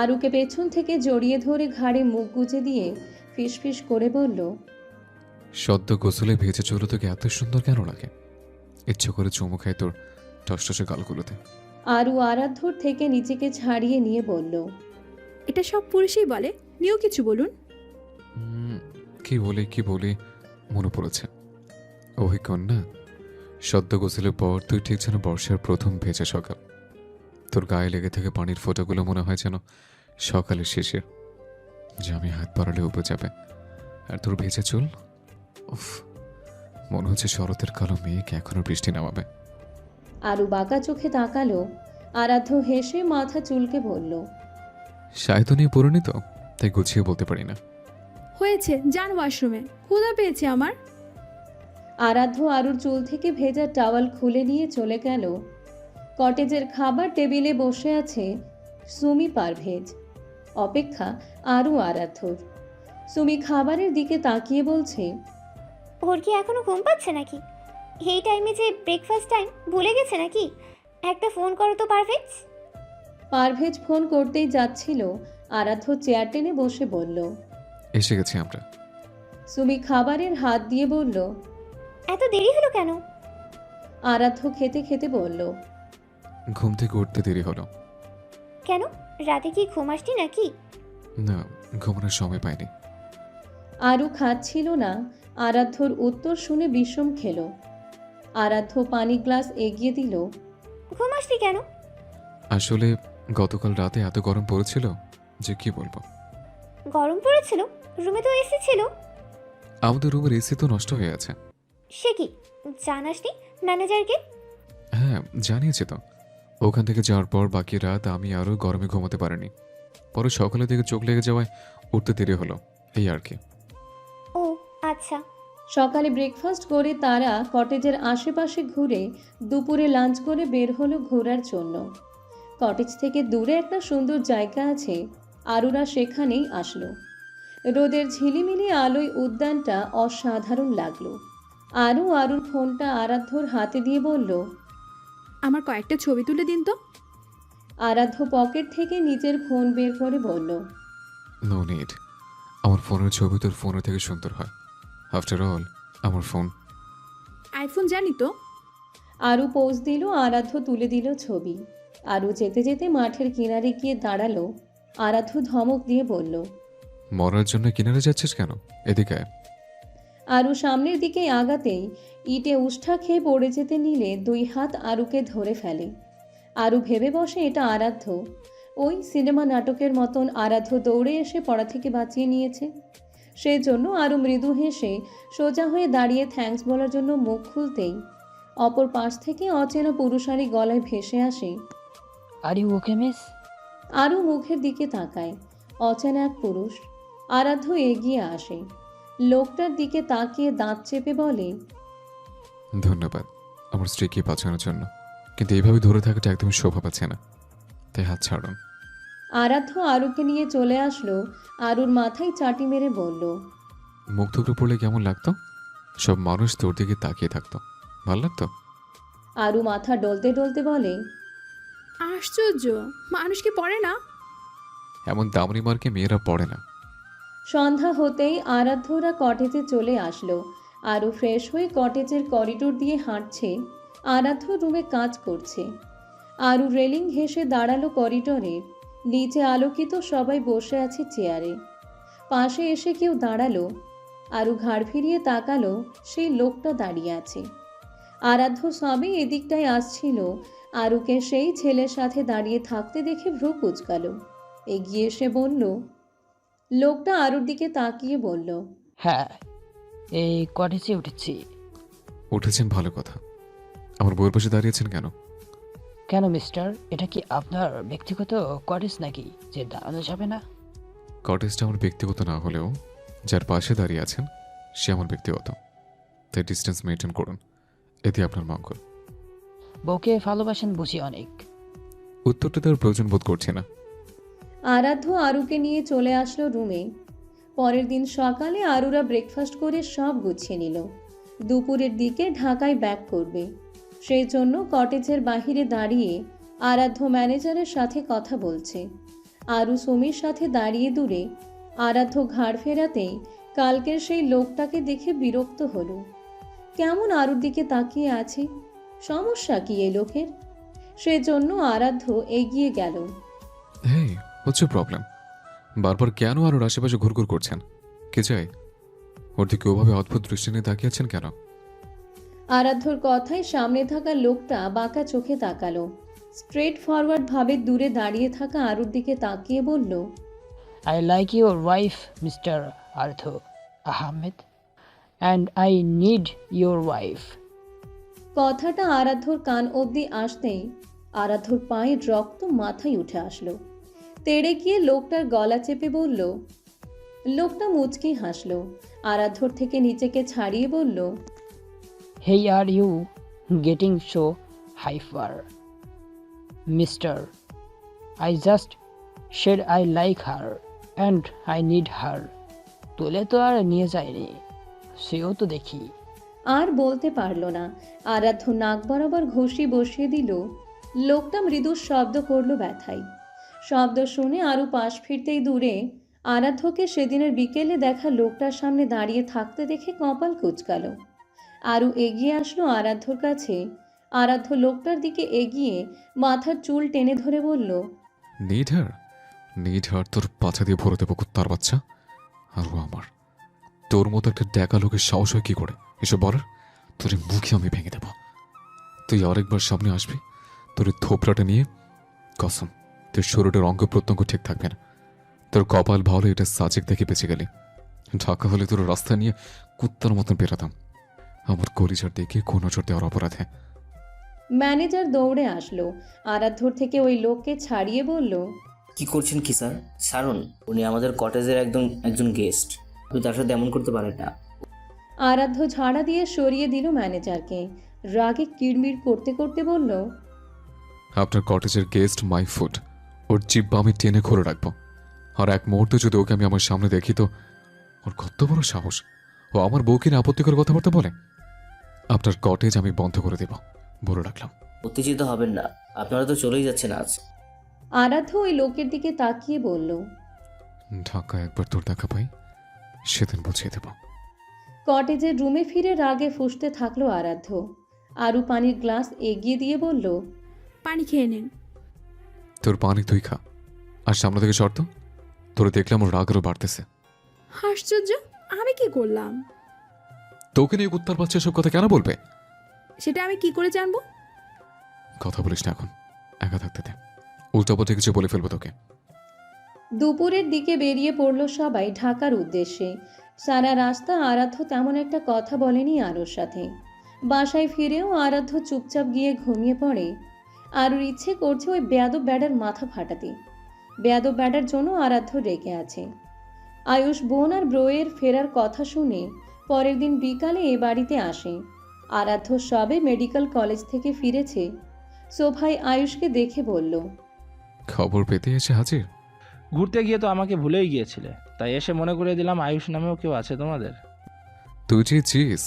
আরুকে পেছন থেকে জড়িয়ে ধরে ঘাড়ে মুখ গুজে দিয়ে ফিসফিস করে বলল, সদ্য গোসলে ভেজে চলো তোকে এত সুন্দর কেন লাগে? ইচ্ছে করে চুমু খাই তোর টসটসে গালগুলোতে। আরু আরাধ্যর থেকে নিজেকে ছাড়িয়ে নিয়ে বলল, এটা সব পুরুষই বলে, নিয়েও কিছু বলুন। কি বলি মনে পড়েছে। ওই কন্যা, সদ্য গোসলের পর তুই ঠিক যেন বর্ষার প্রথম ভেজা সকাল। তোর গায়ে লেগে থেকে পানির ফোঁটাগুলো মনে হয় যেন সকালের শেষের, যে আমি হাত বাড়ালে উপরে যাবে। আর তোর ভেজা চুল, উফ, মনে হচ্ছে শরতের কালো মেঘ এখনো বৃষ্টি নামাবে। আরু বাঁকা চোখে তাকালো। আরাধ্য হেসে মাথা চুলকে বলল, সাহিত্য নিয়ে পড়িনি তো, তাই গুছিয়ে বলতে পারি না। হয়েছে, যান ওয়াশরুমে, ক্ষুধা পেয়েছে আমার। আরাধ্য আরুর চুল থেকে ভেজা টাওয়াল খুলে নিয়ে চলে গেল। কটেজের খাবার টেবিলে বসে আছে সুমি পারভেজ। অপেক্ষা আরু আরাধ্যর। সুমি খাবারের দিকে তাকিয়ে বলছে, ওর কি এখনো ঘুম পাচ্ছে নাকি? এই টাইমে যে ব্রেকফাস্ট টাইম, ভুলে গেছে নাকি? একটা ফোন করো তো পারভেজ। পারভেজ ফোন করতেই যাচ্ছিল। আরাধ্য চেয়ার টেনে বসে বলল, এসে গেছি আমরা। সুমি খাবারের হাত দিয়ে বলল। এত দেরি হলো কেন? আরাধ্য খেতে খেতে বলল। ঘুম থেকে উঠতে দেরি হলো। কেন, রাতে কি ঘুম আসনি নাকি? না, ঘুমানোর সময় পাইনি। আরু খাচ্ছিল না। আরাধ্যর উত্তর শুনে বিষম খেল। আরাধ্য পানি গ্লাস এগিয়ে দিল। ঘুম আসলি কেন? আসলে গতকাল রাতে এত গরম পড়েছিল যে কি বলবো। গরম পড়েছিল? রুমে তো এসি ছিল। আমাদের রুমের এসি তো নষ্ট হয়ে আছে। সে কি, জানাসনি ম্যানেজারকে? হ্যাঁ, জানিয়েছি তো। ওখান থেকে যাওয়ার পর বাকি রাত আমি আরও গরমে ঘুমাতে পারিনি। পরে সকালে থেকে চোখ লেগে যাওয়ায় উঠতে দেরি হলো, এই আর কি। ও আচ্ছা। সকালে ব্রেকফাস্ট করে তারা কটেজের আশেপাশে ঘুরে দুপুরে লাঞ্চ করে বের হলো ঘোরার জন্য। কটেজ থেকে দূরে একটা সুন্দর জায়গা আছে, আরুরা সেখানেই আসলো। রোদের ঝিলিমিলি আলোয় উদ্যানটা অসাধারণ লাগলো। আরুর ফোনটা আরাধ্যর হাতে দিয়ে বলল। আমার কয়েকটা ছবি তুলে দিন তো। আরাধ্য পকেট থেকে নিজের ফোন বের করে বলল। No need. আমার ফোনের ছবি তোর ফোনের থেকে সুন্দর হয়। আফটার অল আমার ফোন। আইফোন জানি তো। আরু পোজ দিল, আরাধ্য তুলে দিল ছবি। আরু যেতে যেতে মাঠের কিনারে গিয়ে দাঁড়ালো। আরাধ্য ধমক দিয়ে বলল। মরার জন্য কিনারে যাচ্ছিস কেন? এদিকে আয়। আরু সামনের দিকে আগাতেই ইটে উষ্ঠা খেয়ে পড়ে যেতে নিলে দুই হাত আরুকে ধরে ফেলে। আরু ভেবে বসে এটা আরাধ্য। ওই সিনেমা নাটকের মতন আরাধ্য দৌড়ে এসে পড়া থেকে বাঁচিয়ে নিয়েছে। সেই জন্য আরু মৃদু হেসে সোজা হয়ে দাঁড়িয়ে থ্যাঙ্কস বলার জন্য মুখ খুলতেই অপর পাশ থেকে অচেনা পুরুষালী গলায় ভেসে আসে। Are you okay miss? আরু মুখের দিকে তাকায়। অচেনা এক পুরুষ। আরাধ্য এগিয়ে আসে। লোকটার দিকে তাকিয়ে দাঁত চেপে বলে। ধন্যবাদ আমার স্ত্রীকে বাঁচানোর জন্য, কিন্তু এইভাবে ধরে থাকাটা একদমই শোভা পাচ্ছে না, তাই হাত ছাড়ুন। আরাধ্য আরুকে নিয়ে চলে আসলো। আরুর মাথায় চাটি মেরে বলল। মুখ থুবড়ে পড়লে কেমন লাগতো? সব মানুষ তোর দিকে তাকিয়ে থাকতো, ভাল লাগতো? আরু মাথা ডলতে ডলতে বলে। আশ্চর্য, মানুষ কি পড়ে না? এমন দামনি মার্কে মেয়েরা পড়ে না। সন্ধ্যা হতেই আরাধ্যরা কটেজে চলে আসলো। আরু ফ্রেশ হয়ে কটেজের করিডোর দিয়ে হাঁটছে। আরাধ্য রুমে কাজ করছে। আরু রেলিং ঘেঁষে দাঁড়ালো করিডোরে। নিচে আলোকিত সবাই বসে আছে চেয়ারে। পাশে এসে কেউ দাঁড়ালো। আরু ঘাড় ফিরিয়ে তাকালো, সেই লোকটা দাঁড়িয়ে আছে। আরাধ্য সবে এদিকটায় আসছিল। আরুকে সেই ছেলের সাথে দাঁড়িয়ে থাকতে দেখে ভ্রু কুঁচকালো। এগিয়ে এসে বলল। লোকটা আরুর দিকে তাকিয়ে বলল। হ্যাঁ, এই কটেজে উঠেছি। উঠেছেন ভালো কথা, আমার বউয়ের পাশে দাঁড়িয়েছেন কেন? কেন মিস্টার, এটা কি আপনার ব্যক্তিগত কটেজ নাকি যে দাঁড়ানো যাবে না? কটেজটা আমার ব্যক্তিগত না হলেও যার পাশে দাঁড়িয়ে আছেন সে আমার ব্যক্তিগত, তাই ডিস্টেন্স মেনটেন করুন, এতে আপনার মঙ্গল। বউকে ভালোবাসেন বুঝি অনেক। উত্তরটা দেওয়ার প্রয়োজন বোধ করছি না। আরাধ্য আরুকে নিয়ে চলে আসলো রুমে। পরের দিন সকালে আরুরা ব্রেকফাস্ট করে সব গুছিয়ে নিল। দুপুরের দিকে ঢাকায় ব্যাক করবে। সেই জন্য কটেজের বাহিরে দাঁড়িয়ে আরাধ্য ম্যানেজারের সাথে কথা বলছে। আরু সুমির সাথে দাঁড়িয়ে দূরে। আরাধ্য ঘাড় ফেরাতেই কালকের সেই লোকটাকে দেখে বিরক্ত হলো। কেমন আরুর দিকে তাকিয়ে আছে, সমস্যা কি এই লোকের? সেজন্য আরাধ্য এগিয়ে গেল। হেই, হচ্ছে প্রবলেম? বারবার কেন আর ওর আশেপাশে ঘুরঘুর করছেন? কে চাই? ওর দিকে ওভাবে অদ্ভুত দৃষ্টি নিয়ে তাকিয়েছেন কেন? আরাধ্যর কথায় সামনে থাকা লোকটা বাঁকা চোখে তাকালো। স্ট্রেট ফরওয়ার্ড ভাবে দূরে দাঁড়িয়ে থাকা আরুর দিকে তাকিয়ে বলল। I like your wife mister earth Ahmed, and I need your wife. কথাটা আরাধ্যর কান অবধি আসতেই আরাধ্যর পায়ের রক্ত মাথায় উঠে আসলো। তেড়ে গিয়ে লোকটার গলা চেপে বলল। লোকটা মুচকি হাসলো। আরাধ্যর থেকে নিজেকে ছাড়িয়ে বলল। Hey are you getting so hyper mister? I just said I like her and I need her. তুলে তো আর নিয়ে যায়নি, সেও তো দেখি। আর বলতে পারল না। আরাধ্য নাক বরাবর ঘষি বসিয়ে দিল। লোকটা মৃদু শব্দ করলো ব্যথায়। শব্দ শুনে আরু পাশ ফিরতেই দূরে আরাধ্যকে সেদিনের বিকেলে দেখা লোকটার সামনে দাঁড়িয়ে থাকতে দেখে কপাল কুঁচকাল। আরও এগিয়ে আসলো আরাধ্যর কাছে। আরাধ্য লোকটার দিকে এগিয়ে মাথার চুল টেনে ধরে বলল, নিড হার তোর পাছা দিয়ে ভরে দেবো কুত্তার বাচ্চা। আর ও আমার, তোর মতো একটা ডেকা লোকের সাহস হয় কি করে এসব বলার? তোর এই মুখে আমি ভেঙে দেব। তুই আরেকবার সামনে আসবি, তোর এই থোপড়াটা নিয়ে কসম তোর শরীরের অঙ্গ প্রত্যঙ্গ ঠিক থাকবে না। তোর কপাল ভালো এটা সাজেক দেখে বেঁচে গেলি। ঢাকা হলে তোর রাস্তা নিয়ে কুত্তার মতন বেরাতাম। আমার কলিজার দিকে কোন নজর দেওয়ার অপরাধে। ম্যানেজার দৌড়ে আসলো, আরাধ্যর থেকে ওই লোককে ছাড়িয়ে বলল, কি করছেন কি স্যার? ছাড়ুন, উনি আমাদের কটেজের একজন গেস্ট। আপনি তার সাথে এমন করতে পারেন না। আরাধ্য ঝাড়া দিয়ে সরিয়ে দিল ম্যানেজারকে। রাগে কিড়মিড় করতে করতে বলল, আপনার কটেজের গেস্ট মাই ফুড, ওর জিব্বা আমি টেনে খুলে রাখবো। আর এক মুহূর্তে যদি ওকে আমি আমার সামনে দেখি তো ওর কত বড় সাহস, ও আমার বউকে নিয়ে আপত্তিকর কথাবার্তা বলে। আপনার কটেজ আমি বন্ধ করে দেব, বলে রাখলাম। উত্তেজিত হবেন না, আপনারা তো চলেই যাচ্ছেন আজ। আরাধ্য ওই লোকের দিকে তাকিয়ে বলল, ঢাকা একবার তোর দেখা পাই, সেদিন বুঝিয়ে দেব। কটেজের রুমে ফিরে রাগে ফুঁসতে থাকলো আরাধ্য। আরু পানির গ্লাস এগিয়ে দিয়ে বলল, পানি খেয়ে নিন। তোর পানি তুই খা, আর সামনে থেকে শর্ত। তোরে দেখলাম ওর রাগ আরো বাড়তেছে। আশ্চর্য, আমি কি করলাম? তোকে নিয়ে কুত্তার বাচ্চা সব কথা কেন বলবে? সেটা আমি কি করে জানবো? কথা বলিস না এখন, একা থাকতে দে। উল্টাপাল্টা কিছু বলে ফেলবো তোকে। দুপুরের দিকে বেরিয়ে পড়ল সবাই ঢাকার উদ্দেশ্যে। সারা রাস্তা আরাধ্য তেমন একটা কথা বলেনি আরুর সাথে। বাসায় ফিরেও আরাধ্য চুপচাপ গিয়ে ঘুমিয়ে পড়ে। আরুর ইচ্ছে করছে ওই বেয়াদব ব্যাডার মাথা ফাটাতে। বেয়াদব ব্যাডার জন্য আরাধ্য রেগে আছে। আয়ুষ বোন আর ব্রোয়ের ফেরার কথা শুনে পরের দিন বিকালে এ বাড়িতে আসে। আরাধ্য সবে মেডিকেল কলেজ থেকে ফিরেছে। সোফায় আয়ুষকে দেখে বলল, খবর পেতে এসে হাজির। ঘুরতে গিয়ে তো আমাকে ভুলেই গিয়েছিলে, তাই এসে মনে করে দিলাম আয়ুষ নামেও কেউ আছে তোমাদের। তুই যে চিজ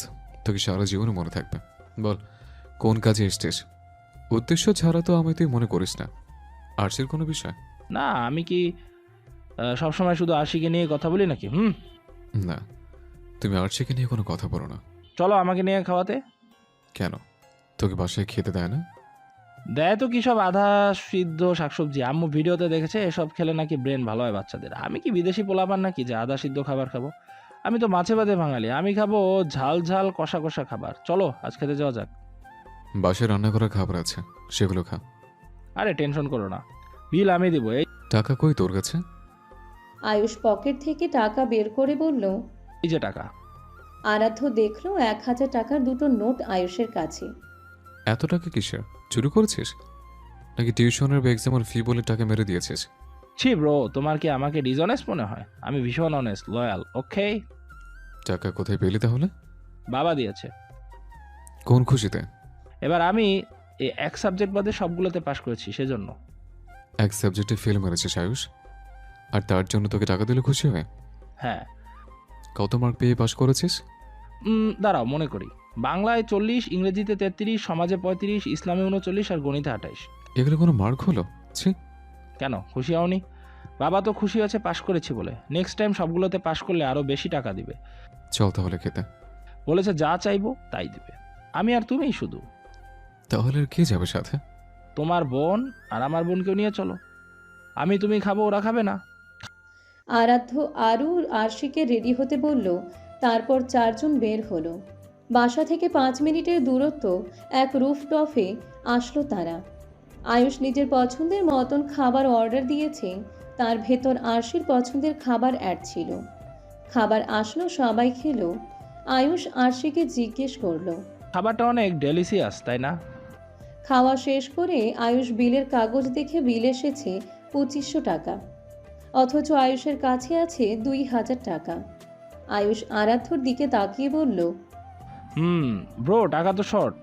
তোকে সারা জীবনে মনে থাকবে। বল কোন কাজে এসছিস? উদ্দেশ্য ছাড়া তো আমি তুই মনে করিস না। আর্টসের কোনো বিষয়? না, আমি কি সবসময় শুধু আশিকে নিয়ে কথা বলি নাকি? না, তুমি আর্টসকে নিয়ে কোনো কথা বলো না। চলো আমাকে নিয়ে খাওয়াতে। কেন, তোকে বাসায় খেতে দেয় না? দেয় তো কি সব আধা সিদ্ধ শাকসবজি। আম্মু ভিডিওতে দেখেছে এসব খেলে নাকি ব্রেন ভালো হয় বাচ্চাদের। আমি কি বিদেশি পোলাপান নাকি যে আধা সিদ্ধ খাবার খাবো? আমি তো মাছে ভাতে বাঙালি, আমি খাবো ঝাল ঝাল কষা কষা খাবার। চলো আজ খেতে যাওয়া যাক। বাসায় রান্না করা খাবার আছে, সেগুলো খা। আরে টেনশন করো না, বিল আমি দিব। এই টাকা কই তোর কাছে? আয়ুষ পকেট থেকে টাকা বের করে বলল। যে টাকা। আরাধ্য দেখল 1000 টাকার দুটো নোট আয়ুষের কাছে। এত টাকা কিসের? চুরি করেছিস নাকি টিউশনের বা এক্সামের ফি বলে টাকা মেরে দিয়েছিস? ছি ব্রো, তোমার কি আমাকে ডিসঅনেস্ট মনে হয়? আমি ভীষণ অনেস্ট, লয়াল। ওকে। টাকা কোথায় পেলি তাহলে? বাবা দিয়েছে। কোন খুশিতে? এবার আমি এই এক সাবজেক্ট বাদে সবগুলোতে পাশ করেছি, সেজন্য। এক সাবজেক্টে ফেল মেরেছিস আয়ুষ, আর তার জন্য তোকে টাকা দিলে খুশি হয়? হ্যাঁ। কত মার্ক পেয়ে পাশ করেছিস? দাঁড়াও মনে করি। বাংলায় 40, ইংরেজিতে 33, সমাজে 35, ইসলামে 39 আর গণিতে 28। এগুলো কোনো মার্ক হলো? ছি। কেন খুশি হওনি? বাবা তো খুশি হয়েছে পাশ করেছি বলে। নেক্সট টাইম সবগুলোতে পাশ করলে আরও বেশি টাকা দিবে। চল তাহলে খেতে। বলেছে যা চাইবো তাই দিবে। আমি আর তুমিই শুধু। তাহলে আর কে যাবে সাথে? তোমার বোন আর আমার বোনকেও নিয়ে চলো। আমি তুমি খাবো, ওরা খাবে না। আরাধ্য আরু আরশিকে রেডি হতে বলল। তারপর 4 জন বের হলো। বাসা থেকে 5 মিনিটের দূরত্ব এক রুফটপে আসলো তারা। আয়ুষ নিজের পছন্দের মতন খাবার অর্ডার দিয়েছে। তার ভেতর আরশির পছন্দের খাবার অ্যাড ছিল। খাবার আসলো, সবাই খেলো। আয়ুষ আরশিকে জিজ্ঞেস করলো, খাবারটা অনেক ডেলিসিয়াস তাই না? খাওয়া শেষ করে আয়ুষ বিলের কাগজ দেখে বিল এসেছে 2500 টাকা, অথচ আয়ুষের কাছে আছে 2000 টাকা। আয়ুষ আরাধ্যর দিকে তাকিয়ে বলল, ব্রো টাকা তো শর্ট।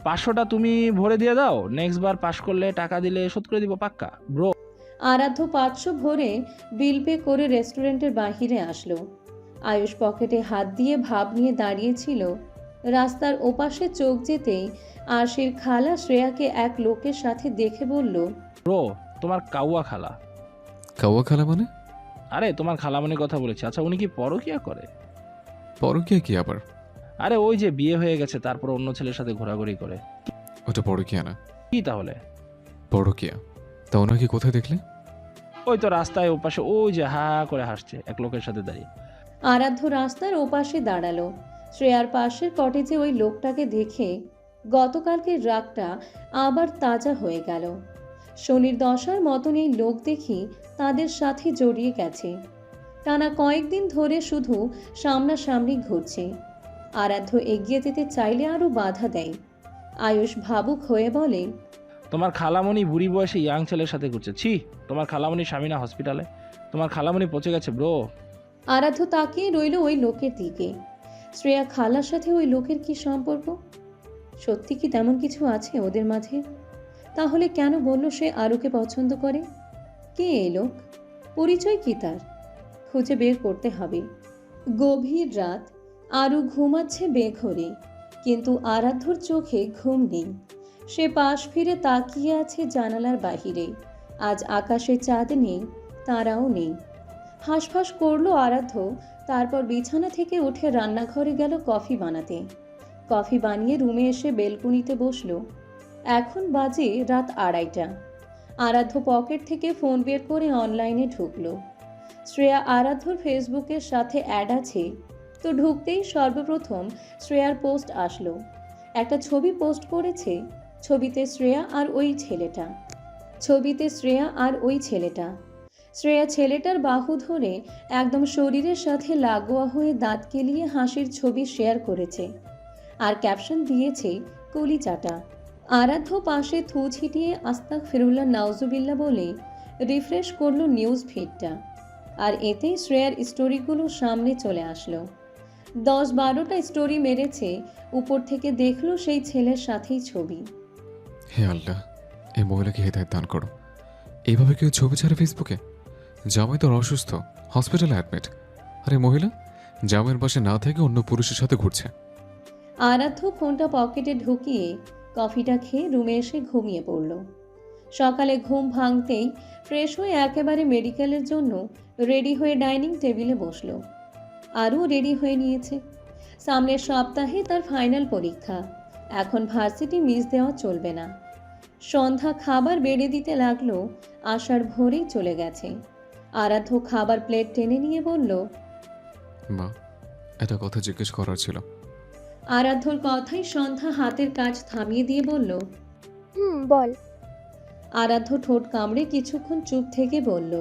500টা তুমি ভরে দিয়ে দাও, নেক্সট বার পাস করলে টাকা দিলে শোধ করে দিব পাক্কা ব্রো। আরাধ্য 500 ভরে বিল পে করে রেস্টুরেন্টের বাহিরে আসলো। আয়ুষ পকেটে হাত দিয়ে ভাব নিয়ে দাঁড়িয়েছিল। রাস্তার ওপাশে চোখ যেতেই আরশির খালা শ্রেয়াকে এক লোকের সাথে দেখে বলল, ব্রো তোমার কাউয়া খালা। কাওয়া খালা মানে? আরে তোমার খালামণির কথা বলেছি। আচ্ছা উনি কি পরকিয়া করে? পরকীয়া কি আবার? আরে ওই যে বিয়ে হয়ে গেছে তারপর অন্য ছেলের সাথে ঘোরাঘুরি করে। ওটা পরকীয়া না, কি তাহলে? পরকীয়া। তা ওনাকে কোথায় দেখলে? ওই তো রাস্তায় ওপাশে ওই যে হা হা করে হাসছে এক লোকের সাথে দাঁড়িয়ে। আরাধ্য রাস্তার ওপাশে দাঁড়ালো। শ্রেয়ার পাশের কটেজে ওই লোকটাকে দেখে গতকালকের রাগটা আবার তাজা হয়ে গেল। শনির দশার মতন এই লোক দেখি তাদের সাথে জড়িয়ে গেছে। টানা কয়েকদিন ধরে শুধু সামনাসামনি ঘুরছে। আরাধ্য এগিয়ে যেতে চাইলে আরও বাধা দেয়। আয়ুষ ভাবুক হয়ে বলে, তোমার খালামণি বুড়ি বয়সে ইয়াং ছেলের সাথে ঘুরছে। ছি, তোমার খালামণি স্বামী না হসপিটালে? তোমার খালামণি পচে গেছে ব্রো। আরাধ্য তাকিয়ে রইল ওই লোকের দিকে। শ্রেয়া খালার সাথে ওই লোকের কি সম্পর্ক? সত্যি কি তেমন কিছু আছে ওদের মাঝে? তাহলে কেন বলল সে আরুকে পছন্দ করে? কে এই লোক? পরিচয় কি তার? খুঁজে বের করতে হবে। গভীর রাত, আরু ঘুমাচ্ছে বেঘরে, কিন্তু আরাধ্যর চোখে ঘুম নেই। সে পাশ ফিরে তাকিয়ে আছে জানালার বাহিরে। আজ আকাশে চাঁদ নেই, তারাও নেই। হাঁসফাঁস করলো আরাধ্য, তারপর বিছানা থেকে উঠে রান্নাঘরে গেল কফি বানাতে। কফি বানিয়ে রুমে এসে বেলকুনিতে বসলো। এখন বাজে রাত 2:30। আরাধ্য পকেট থেকে ফোন বের করে অনলাইনে ঢুকলো। শ্রেয়া আরাধ্যর ফেসবুকের সাথে অ্যাড আছে, তো ঢুকতেই সর্বপ্রথম শ্রেয়ার পোস্ট আসলো। একটা ছবি পোস্ট করেছে। ছবিতে শ্রেয়া আর ওই ছেলেটা। শ্রেয়া ছেলেটার বাহু ধরে একদম শরীরের সাথে লাগোয়া হয়ে দাঁত কেলিয়ে হাসির ছবি শেয়ার করেছে আর ক্যাপশন দিয়েছে কলিচাটা। আরাধ্য পাশে থু ছিটিয়ে আস্তাগফিরুল্লাহ নাউজুবিল্লাহ বলে রিফ্রেশ করলো নিউজ ফিডটা, আর এতেই শ্রেয়ার স্টোরিগুলো সামনে চলে আসলো। 10-12টা স্টোরি মেরেছে, উপর থেকে দেখলো সেই ছেলের সাথেই ছবি। হে আল্লাহ, এই মহিলাকে হেদায়েত দান করো। এইভাবে কেউ ছবি ছাড়ে ফেসবুকে? জামাই তো অসুস্থ, হসপিটালে অ্যাডমিট, আর এই মহিলা জামাইয়ের পাশে না থেকে অন্য পুরুষের সাথে ঘুরছে। আরাধ্য ফোনটা পকেটে ঢুকিয়ে কফিটা খেয়ে রুমে এসে ঘুমিয়ে পড়ল। সকালে ঘুম ভাঙতেই ফ্রেশ হয়ে একেবারে মেডিকেলের জন্য রেডি হয়ে ডাইনিং টেবিলে বসলো। আরও রেডি হয়ে নিয়েছে। সামনের সপ্তাহে তার ফাইনাল পরীক্ষা। এখন ভার্সিটি মিস দেওয়া চলবে না। সন্ধ্যা খাবার বেড়ে দিতে লাগলো, আশার ভোরেই চলে গেছে। আরাধ্য খাবার প্লেট টেনে নিয়ে বলল, মা, একটা কথা জিজ্ঞেস করার ছিল। আরাধ্যর কথাই সন্ধ্যা হাতের কাজ থামিয়ে দিয়ে বলল, বল। আরাধ্য ঠোঁট কামড়ে কিছুক্ষণ চুপ থেকে বলল,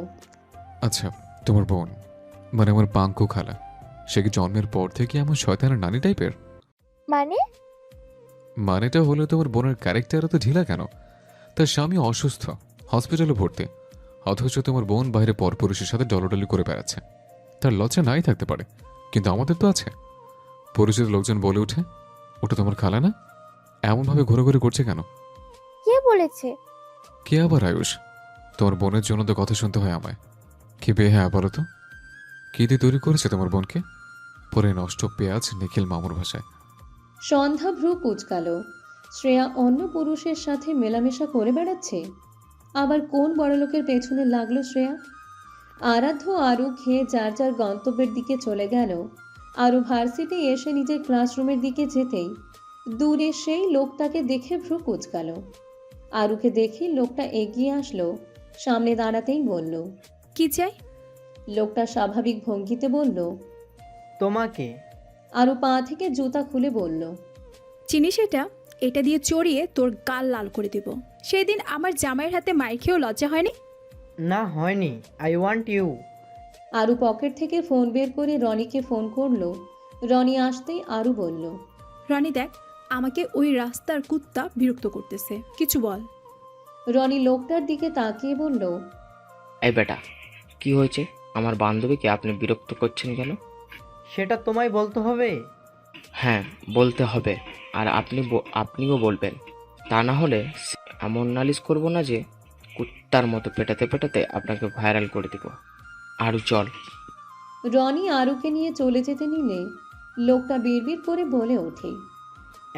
আচ্ছা, তোমার বোন মানে আমার পাঙ্কু খালা, সে কি জন্মের পর থেকে এমন শয়তানের নানি টাইপের? মানেটা হলো তোমার বোনের ক্যারেক্টার এত ঢিলা কেন? তার স্বামী অসুস্থ, হসপিটালে ভর্তি, অথচ তোমার বোন বাইরে পরপুরুষের সাথে ডলাডলি করে বেড়াচ্ছে। তার লজ্জা নাই থাকতে পারে, কিন্তু আমাদের তো আছে। পরিচিত লোকজন বলে ওঠে, ওটা তোমার খালা না? এমনভাবে ঘোরাঘুরি করছে কেন? কে বলেছে? কে আবার? আয়ুষ। তোমার বোনের জন্য তো কথা শুনতে হয় আমায়। কি বে, হ্যাঁ বলো তো, কি দিয়ে তৈরি করেছে তোমার বোনকে? পরে নষ্ট পেঁয়াজ, নিখিল মামুর ভাষায়। সন্ধ্যা ভ্রু কুচকালো। শ্রেয়া অন্য পুরুষের সাথে মেলামেশা করে বেড়াচ্ছে? আবার কোন বড়লোকের পেছনে লাগলো শ্রেয়া? আরাধ্য আরু খেয়ে যার যার গন্তব্যের দিকে চলে গেল। আরু ভার্সিটি এসে নিজের ক্লাসরুমের দিকে যেতেই দূরে সেই লোকটাকে দেখে ভ্রু কুচকালো। আরুকে দেখে লোকটা এগিয়ে আসলো, সামনে দাঁড়াতেই বলল, কি চাই? লোকটা স্বাভাবিক ভঙ্গিতে বলল, তোমাকে। আরু পা থেকে জুতা খুলে বলল, চিনিস এটা দিয়ে চড়িয়ে তোর গাল লাল করে দেব। সেই দিন আমার জামাইয়ের হাতে মাইর খেয়েও লজ্জা হয়নি? না হয়নি, I want you. Aru pocket থেকে ফোন বের করে রনিকে ফোন করলো। রনি আসতেই আরু বলল, রনি দেখ, আমাকে ওই রাস্তার কুত্তা বিরক্ত করতেছে, কিছু বল। রনি লোকটার দিকে তাকিয়ে বলল, এই বেটা, কি হয়েছে? আমার বান্ধবীকে আপনি বিরক্ত করছেন কেন? সেটা তোমায় বলতে হবে। হ্যাঁ, বলতে হবে, আর আপনিও বলবেন। তা না হলে এমন নালিশ করব না যে কুত্তার মতো পেটাতে পেটাতে আপনাকে ভাইরাল করে দিব। আরু চল। রনি আরুকে নিয়ে চলে যেতে নিলে লোকটা বিড়বিড় করে বলে ওঠে,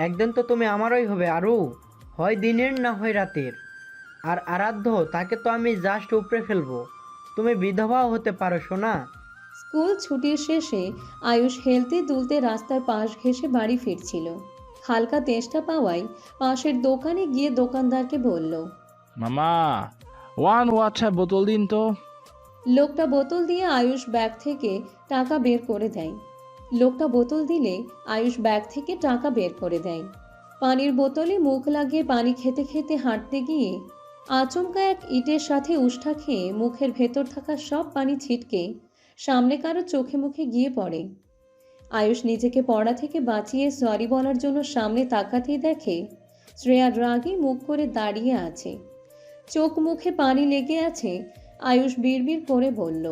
একদিন তো তুমি আমারই হবে আরু, হয় দিনের না হয় রাতের। আর আরাধ্য, তাকে তো আমি জাস্ট উপড়ে ফেলবো। তুমি বিধবাও হতে পারো সোনা। স্কুল ছুটির শেষে আয়ুষ হেলতে দুলতে রাস্তার পাশ ঘেঁষে বাড়ি ফিরছিল। হালকা তেষ্টা পাওয়ায় পাশের দোকানে গিয়ে দোকানদারকে বলল। মামা 1 ওয়াচা বোতল দিন তো। লোকটা বোতল দিয়ে আয়ুষ ব্যাগ থেকে টাকা বের করে দেয়। লোকটা বোতল দিলে আয়ুষ ব্যাগ থেকে টাকা বের করে দেয়। পানির বোতলে মুখ লাগিয়ে পানি খেতে খেতে হাঁটতে গিয়ে আচমকা এক ইটের সাথে উষ্ঠা খেয়ে মুখের ভেতর থাকা সব পানি ছিটকে সামনে কারো চোখে মুখে গিয়ে পড়ে। আয়ুষ নিজেকে পড়া থেকে বাঁচিয়ে সরি বলার জন্য সামনে তাকাতেই দেখে শ্রেয়া রাগে মুখ করে দাঁড়িয়ে আছে, চোখ মুখে পানি লেগে আছে। আয়ুষ বিড়বিড় করে বলল,